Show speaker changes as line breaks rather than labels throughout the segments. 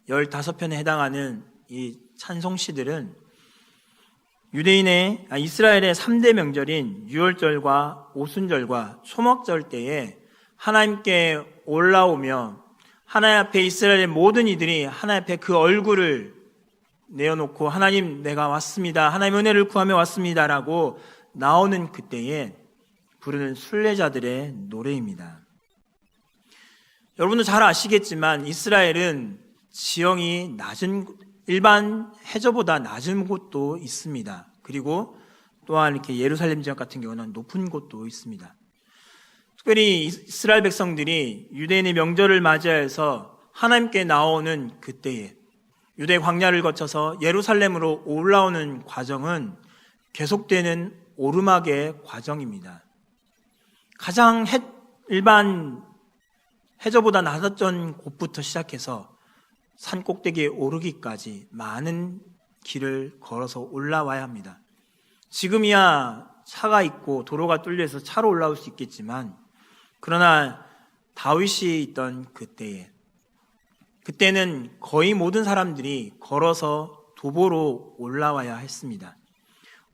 15편에 해당하는 이 찬송시들은 이스라엘의 3대 명절인 유월절과 오순절과 초막절 때에 하나님께 올라오며 하나님 앞에 이스라엘의 모든 이들이 하나님 앞에 그 얼굴을 내어놓고 하나님 내가 왔습니다. 하나님 은혜를 구하며 왔습니다라고 나오는 그때에 부르는 순례자들의 노래입니다. 여러분도 잘 아시겠지만 이스라엘은 지형이 일반 해저보다 낮은 곳도 있습니다. 그리고 또한 이렇게 예루살렘 지역 같은 경우는 높은 곳도 있습니다. 특별히 이스라엘 백성들이 유대인의 명절을 맞이해서 하나님께 나오는 그때에 유대 광야를 거쳐서 예루살렘으로 올라오는 과정은 계속되는 오르막의 과정입니다. 가장 일반 해저보다 낮았던 곳부터 시작해서 산 꼭대기에 오르기까지 많은 길을 걸어서 올라와야 합니다. 지금이야 차가 있고 도로가 뚫려서 차로 올라올 수 있겠지만 그러나 다윗이 있던 그때는 거의 모든 사람들이 걸어서 도보로 올라와야 했습니다.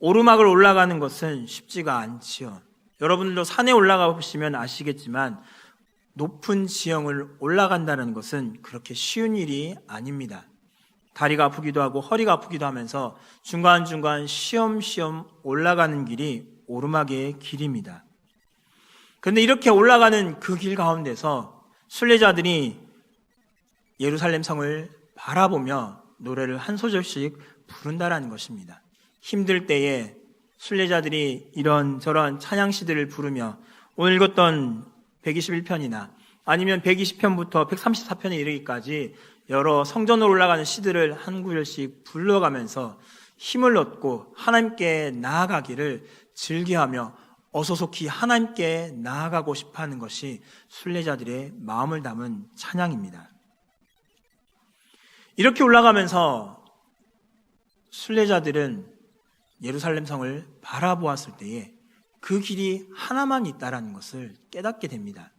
오르막을 올라가는 것은 쉽지가 않지요. 여러분들도 산에 올라가 보시면 아시겠지만 높은 지형을 올라간다는 것은 그렇게 쉬운 일이 아닙니다. 다리가 아프기도 하고 허리가 아프기도 하면서 중간중간 쉬엄쉬엄 올라가는 길이 오르막의 길입니다. 그런데 이렇게 올라가는 그 길 가운데서 순례자들이 예루살렘 성을 바라보며 노래를 한 소절씩 부른다라는 것입니다. 힘들 때에 순례자들이 이런저런 찬양시들을 부르며 오늘 읽었던 121편이나 아니면 120편부터 134편에 이르기까지 여러 성전으로 올라가는 시들을 한 구절씩 불러가면서 힘을 얻고 하나님께 나아가기를 즐겨하며 어서속히 하나님께 나아가고 싶어하는 것이 순례자들의 마음을 담은 찬양입니다. 이렇게 올라가면서 순례자들은 예루살렘 성을 바라보았을 때에 그 길이 하나만 있다라는 것을 깨닫게 됩니다.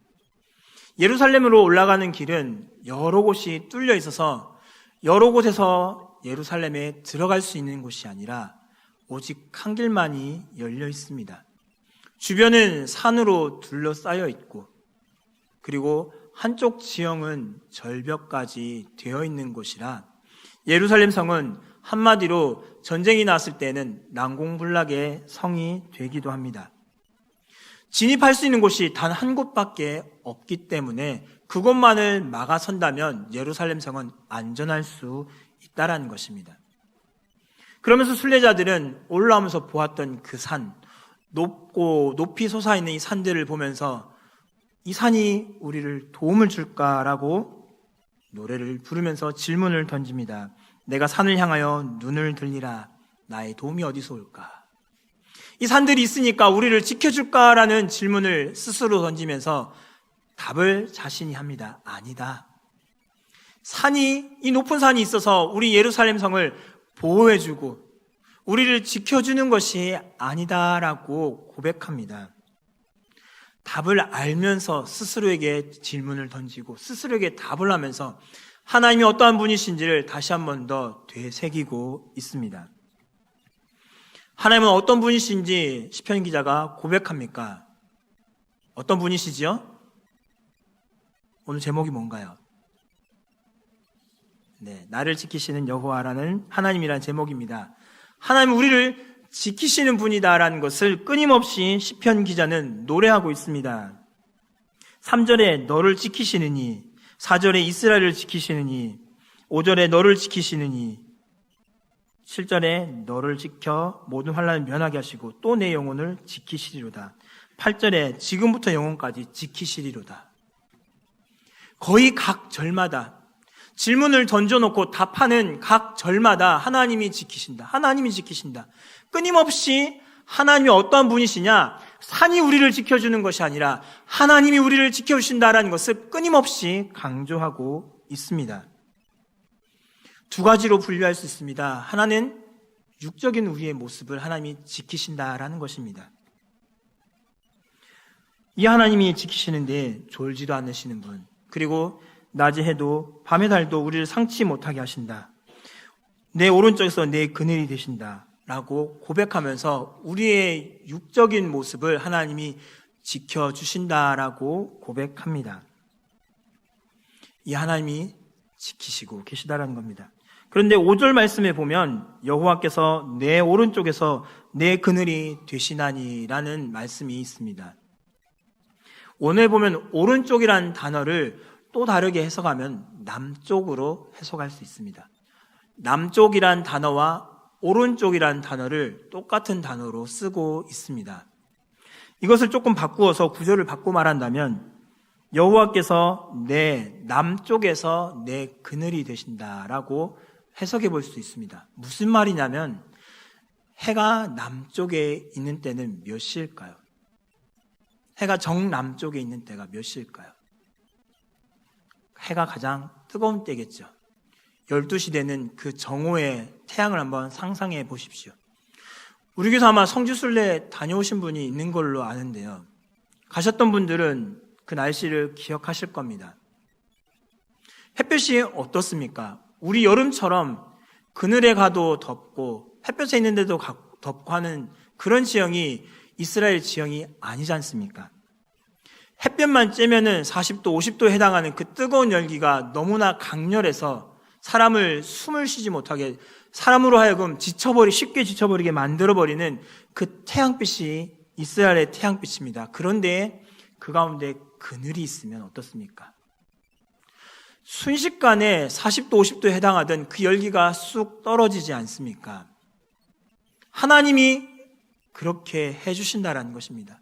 예루살렘으로 올라가는 길은 여러 곳이 뚫려 있어서 여러 곳에서 예루살렘에 들어갈 수 있는 곳이 아니라 오직 한 길만이 열려 있습니다. 주변은 산으로 둘러싸여 있고 그리고 한쪽 지형은 절벽까지 되어 있는 곳이라 예루살렘 성은 한마디로 전쟁이 났을 때는 난공불락의 성이 되기도 합니다. 진입할 수 있는 곳이 단 한 곳밖에 없기 때문에 그곳만을 막아선다면 예루살렘 성은 안전할 수 있다라는 것입니다. 그러면서 순례자들은 올라오면서 보았던 그 산, 높고 높이 솟아있는 이 산들을 보면서 이 산이 우리를 도움을 줄까라고 노래를 부르면서 질문을 던집니다. 내가 산을 향하여 눈을 들리라. 나의 도움이 어디서 올까? 이 산들이 있으니까 우리를 지켜줄까라는 질문을 스스로 던지면서 답을 자신이 합니다. 아니다. 이 높은 산이 있어서 우리 예루살렘 성을 보호해주고 우리를 지켜주는 것이 아니다라고 고백합니다. 답을 알면서 스스로에게 질문을 던지고 스스로에게 답을 하면서 하나님이 어떠한 분이신지를 다시 한 번 더 되새기고 있습니다. 하나님은 어떤 분이신지 시편 기자가 고백합니까? 어떤 분이시지요? 오늘 제목이 뭔가요? 네, 나를 지키시는 여호와라는 하나님이라는 제목입니다. 하나님은 우리를 지키시는 분이다라는 것을 끊임없이 시편 기자는 노래하고 있습니다. 3절에 너를 지키시느니, 4절에 이스라엘을 지키시느니, 5절에 너를 지키시느니, 7절에 너를 지켜 모든 환난을 면하게 하시고 또 내 영혼을 지키시리로다. 8절에 지금부터 영혼까지 지키시리로다. 거의 각 절마다 질문을 던져놓고 답하는 각 절마다 하나님이 지키신다. 하나님이 지키신다. 끊임없이 하나님이 어떠한 분이시냐? 산이 우리를 지켜주는 것이 아니라 하나님이 우리를 지켜주신다라는 것을 끊임없이 강조하고 있습니다. 두 가지로 분류할 수 있습니다. 하나는 육적인 우리의 모습을 하나님이 지키신다라는 것입니다. 이 하나님이 지키시는데 졸지도 않으시는 분, 그리고 낮의 해도 밤의 달도 우리를 상치 못하게 하신다. 내 오른쪽에서 내 그늘이 되신다 라고 고백하면서 우리의 육적인 모습을 하나님이 지켜주신다라고 고백합니다. 이 하나님이 지키시고 계시다라는 겁니다. 그런데 5절 말씀에 보면 여호와께서 내 오른쪽에서 내 그늘이 되시나니라는 말씀이 있습니다. 오늘 보면 오른쪽이라는 단어를 또 다르게 해석하면 남쪽으로 해석할 수 있습니다. 남쪽이란 단어와 오른쪽이란 단어를 똑같은 단어로 쓰고 있습니다. 이것을 조금 바꾸어서 구절을 바꿔 말한다면 여호와께서 내 남쪽에서 내 그늘이 되신다라고 해석해 볼 수 있습니다. 무슨 말이냐면 해가 남쪽에 있는 때는 몇 시일까요? 해가 정남쪽에 있는 때가 몇 시일까요? 해가 가장 뜨거운 때겠죠. 12시 되는 그 정오의 태양을 한번 상상해 보십시오. 우리 교회에서 아마 성지순례 다녀오신 분이 있는 걸로 아는데요. 가셨던 분들은 그 날씨를 기억하실 겁니다. 햇볕이 어떻습니까? 우리 여름처럼 그늘에 가도 덥고 햇볕에 있는데도 덥고 하는 그런 지형이 이스라엘 지형이 아니지 않습니까? 햇볕만 쬐면은 40도, 50도에 해당하는 그 뜨거운 열기가 너무나 강렬해서 사람을 숨을 쉬지 못하게, 사람으로 하여금 쉽게 지쳐버리게 만들어버리는 그 태양빛이 이스라엘의 태양빛입니다. 그런데 그 가운데 그늘이 있으면 어떻습니까? 순식간에 40도, 50도에 해당하던 그 열기가 쑥 떨어지지 않습니까? 하나님이 그렇게 해주신다라는 것입니다.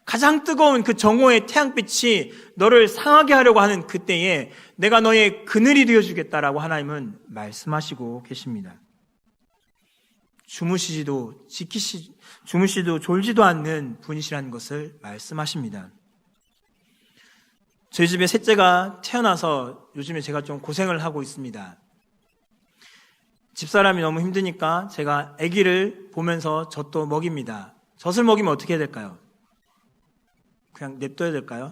가장 뜨거운 그 정오의 태양빛이 너를 상하게 하려고 하는 그때에 내가 너의 그늘이 되어주겠다라고 하나님은 말씀하시고 계십니다. 주무시지도 졸지도 않는 분이시라는 것을 말씀하십니다. 저희 집에 셋째가 태어나서 요즘에 제가 좀 고생을 하고 있습니다. 집사람이 너무 힘드니까 제가 아기를 보면서 젖도 먹입니다. 젖을 먹이면 어떻게 해야 될까요? 그냥 냅둬야 될까요?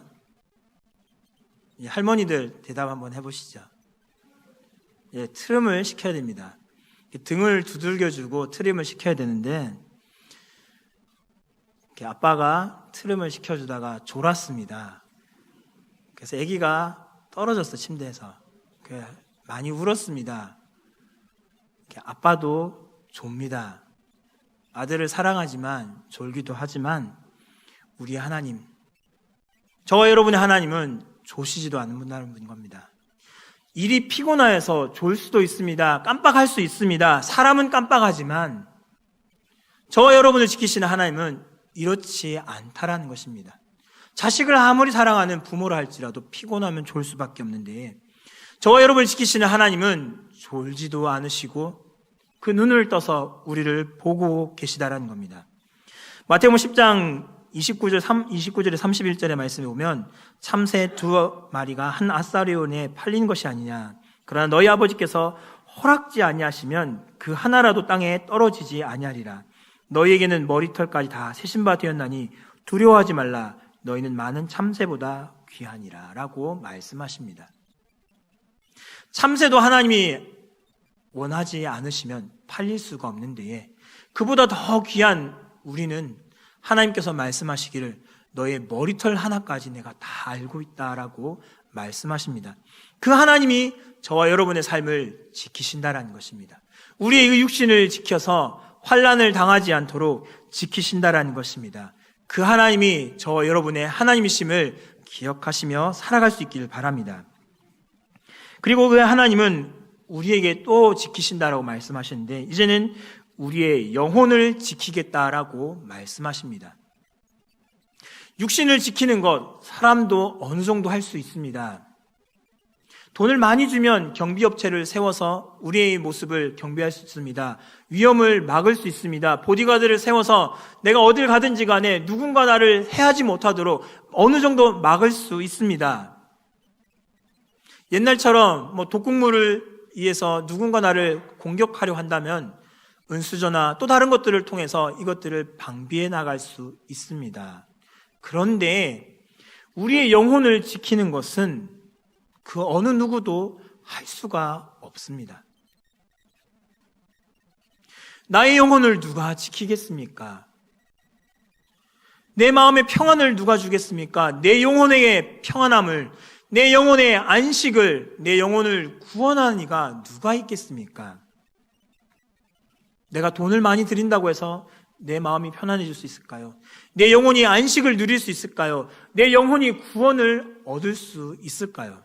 할머니들 대답 한번 해보시죠. 트림을 시켜야 됩니다. 등을 두들겨주고 트림을 시켜야 되는데 아빠가 트림을 시켜주다가 졸았습니다. 그래서 아기가 떨어졌어, 침대에서. 많이 울었습니다. 아빠도 좁니다. 아들을 사랑하지만 졸기도 하지만 우리 하나님, 저와 여러분의 하나님은 조시지도 않는다는 분인 겁니다. 일이 피곤하여서 졸 수도 있습니다. 깜빡할 수 있습니다. 사람은 깜빡하지만 저와 여러분을 지키시는 하나님은 이렇지 않다라는 것입니다. 자식을 아무리 사랑하는 부모라 할지라도 피곤하면 졸 수밖에 없는데 저와 여러분을 지키시는 하나님은 졸지도 않으시고 그 눈을 떠서 우리를 보고 계시다라는 겁니다. 마태복음 10장 29절에 31절의 말씀에 보면 참새 2마리가 한 아사리온에 팔린 것이 아니냐. 그러나 너희 아버지께서 허락지 아니하시면 그 하나라도 땅에 떨어지지 아니하리라. 너희에게는 머리털까지 다 세신 바 되었나니 두려워하지 말라. 너희는 많은 참새보다 귀하니라 라고 말씀하십니다. 참새도 하나님이 원하지 않으시면 팔릴 수가 없는데 그보다 더 귀한 우리는 하나님께서 말씀하시기를 너의 머리털 하나까지 내가 다 알고 있다라고 말씀하십니다. 그 하나님이 저와 여러분의 삶을 지키신다라는 것입니다. 우리의 육신을 지켜서 환난을 당하지 않도록 지키신다라는 것입니다. 그 하나님이 저와 여러분의 하나님이심을 기억하시며 살아갈 수 있기를 바랍니다. 그리고 그 하나님은 우리에게 또 지키신다라고 말씀하시는데 이제는 우리의 영혼을 지키겠다라고 말씀하십니다. 육신을 지키는 것 사람도 어느 정도 할 수 있습니다. 돈을 많이 주면 경비업체를 세워서 우리의 모습을 경비할 수 있습니다. 위험을 막을 수 있습니다. 보디가드를 세워서 내가 어딜 가든지 간에 누군가 나를 해하지 못하도록 어느 정도 막을 수 있습니다. 옛날처럼 독극물을 위해서 누군가 나를 공격하려 한다면 은수저나 또 다른 것들을 통해서 이것들을 방비해 나갈 수 있습니다. 그런데 우리의 영혼을 지키는 것은 그 어느 누구도 할 수가 없습니다. 나의 영혼을 누가 지키겠습니까? 내 마음의 평안을 누가 주겠습니까? 내 영혼의 평안함을, 내 영혼의 안식을, 내 영혼을 구원하는 이가 누가 있겠습니까? 내가 돈을 많이 드린다고 해서 내 마음이 편안해질 수 있을까요? 내 영혼이 안식을 누릴 수 있을까요? 내 영혼이 구원을 얻을 수 있을까요?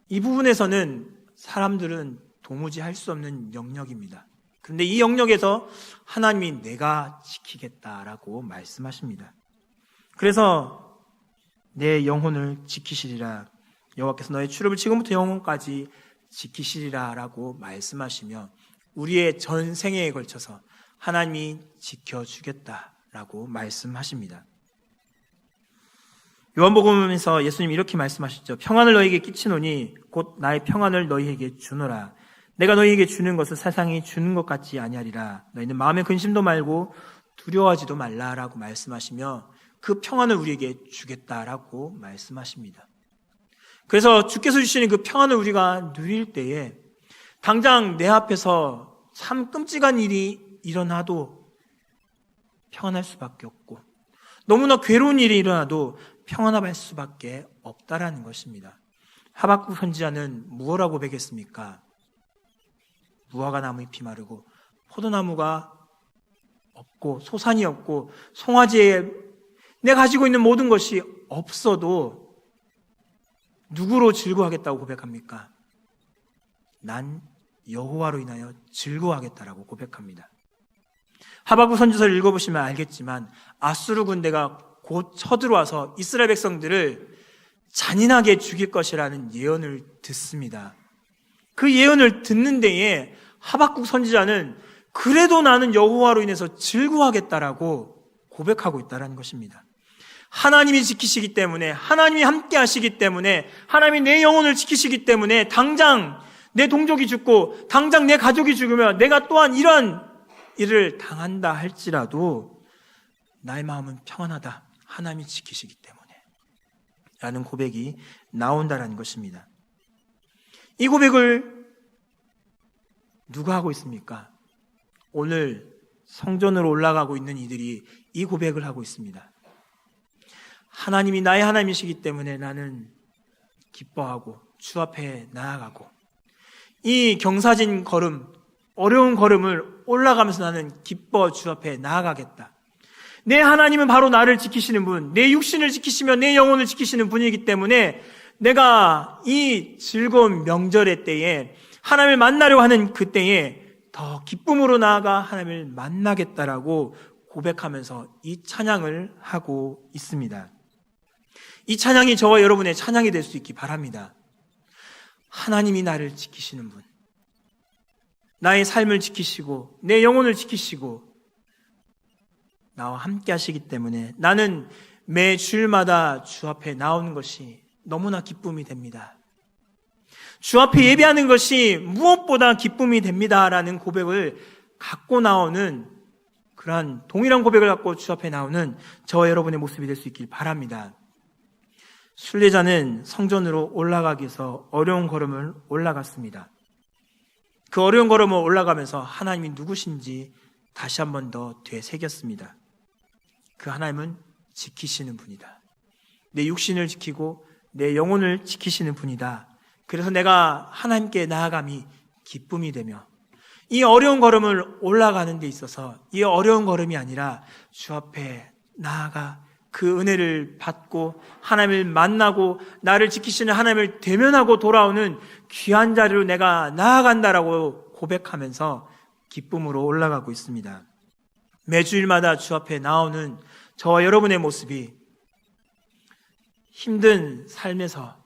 이 부분에서는 사람들은 도무지 할 수 없는 영역입니다. 그런데 이 영역에서 하나님이 내가 지키겠다라고 말씀하십니다. 그래서 내 영혼을 지키시리라, 여호와께서 너의 출애굽을 지금부터 영원까지 지키시리라 라고 말씀하시며 우리의 전생에 걸쳐서 하나님이 지켜주겠다라고 말씀하십니다. 요한복음에서 예수님이 이렇게 말씀하셨죠. 평안을 너희에게 끼치노니 곧 나의 평안을 너희에게 주노라. 내가 너희에게 주는 것을 세상이 주는 것 같지 아니하리라. 너희는 마음에 근심도 말고 두려워하지도 말라라고 말씀하시며 그 평안을 우리에게 주겠다라고 말씀하십니다. 그래서 주께서 주시는 그 평안을 우리가 누릴 때에 당장 내 앞에서 참 끔찍한 일이 일어나도 평안할 수밖에 없고 너무나 괴로운 일이 일어나도 평안할 수밖에 없다라는 것입니다. 하박국 선지자는 무엇라고 고백했습니까? 무화과 나무 잎이 마르고 포도나무가 없고 소산이 없고 송아지에 내가 가지고 있는 모든 것이 없어도 누구로 즐거워하겠다고 고백합니까? 난 여호와로 인하여 즐거워하겠다라고 고백합니다. 하박국 선지서를 읽어보시면 알겠지만 아수르 군대가 곧 쳐들어와서 이스라엘 백성들을 잔인하게 죽일 것이라는 예언을 듣습니다. 그 예언을 듣는 데에 하박국 선지자는 그래도 나는 여호와로 인해서 즐거워하겠다라고 고백하고 있다는 것입니다. 하나님이 지키시기 때문에, 하나님이 함께 하시기 때문에, 하나님이 내 영혼을 지키시기 때문에 당장 내 동족이 죽고 당장 내 가족이 죽으면 내가 또한 이런 일을 당한다 할지라도 나의 마음은 평안하다. 하나님이 지키시기 때문에 라는 고백이 나온다는 것입니다. 이 고백을 누가 하고 있습니까? 오늘 성전으로 올라가고 있는 이들이 이 고백을 하고 있습니다. 하나님이 나의 하나님이시기 때문에 나는 기뻐하고 주 앞에 나아가고 이 경사진 걸음, 어려운 걸음을 올라가면서 나는 기뻐 주 앞에 나아가겠다. 내 하나님은 바로 나를 지키시는 분, 내 육신을 지키시며 내 영혼을 지키시는 분이기 때문에 내가 이 즐거운 명절의 때에 하나님을 만나려고 하는 그때에 더 기쁨으로 나아가 하나님을 만나겠다라고 고백하면서 이 찬양을 하고 있습니다. 이 찬양이 저와 여러분의 찬양이 될 수 있기 바랍니다. 하나님이 나를 지키시는 분, 나의 삶을 지키시고 내 영혼을 지키시고 나와 함께 하시기 때문에 나는 매 주일마다 주 앞에 나오는 것이 너무나 기쁨이 됩니다. 주 앞에 예배하는 것이 무엇보다 기쁨이 됩니다라는 고백을 갖고 나오는 그러한 동일한 고백을 갖고 주 앞에 나오는 저와 여러분의 모습이 될 수 있길 바랍니다. 순례자는 성전으로 올라가기 위해서 어려운 걸음을 올라갔습니다. 그 어려운 걸음을 올라가면서 하나님이 누구신지 다시 한 번 더 되새겼습니다. 그 하나님은 지키시는 분이다. 내 육신을 지키고 내 영혼을 지키시는 분이다. 그래서 내가 하나님께 나아감이 기쁨이 되며 이 어려운 걸음을 올라가는 데 있어서 이 어려운 걸음이 아니라 주 앞에 나아가 그 은혜를 받고 하나님을 만나고 나를 지키시는 하나님을 대면하고 돌아오는 귀한 자리로 내가 나아간다라고 고백하면서 기쁨으로 올라가고 있습니다. 매주일마다 주 앞에 나오는 저와 여러분의 모습이 힘든 삶에서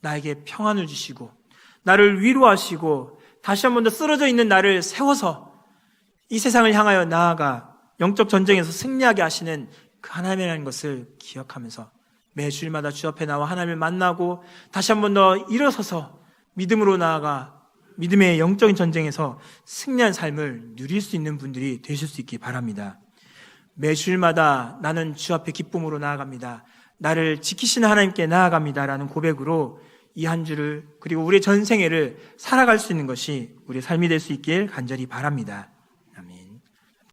나에게 평안을 주시고 나를 위로하시고 다시 한 번 더 쓰러져 있는 나를 세워서 이 세상을 향하여 나아가 영적 전쟁에서 승리하게 하시는 그 하나님이라는 것을 기억하면서 매주일마다 주 앞에 나와 하나님을 만나고 다시 한 번 더 일어서서 믿음으로 나아가 믿음의 영적인 전쟁에서 승리한 삶을 누릴 수 있는 분들이 되실 수 있기 바랍니다. 매주일마다 나는 주 앞에 기쁨으로 나아갑니다. 나를 지키시는 하나님께 나아갑니다. 라는 고백으로 이 한 주를 그리고 우리의 전생애를 살아갈 수 있는 것이 우리의 삶이 될 수 있길 간절히 바랍니다.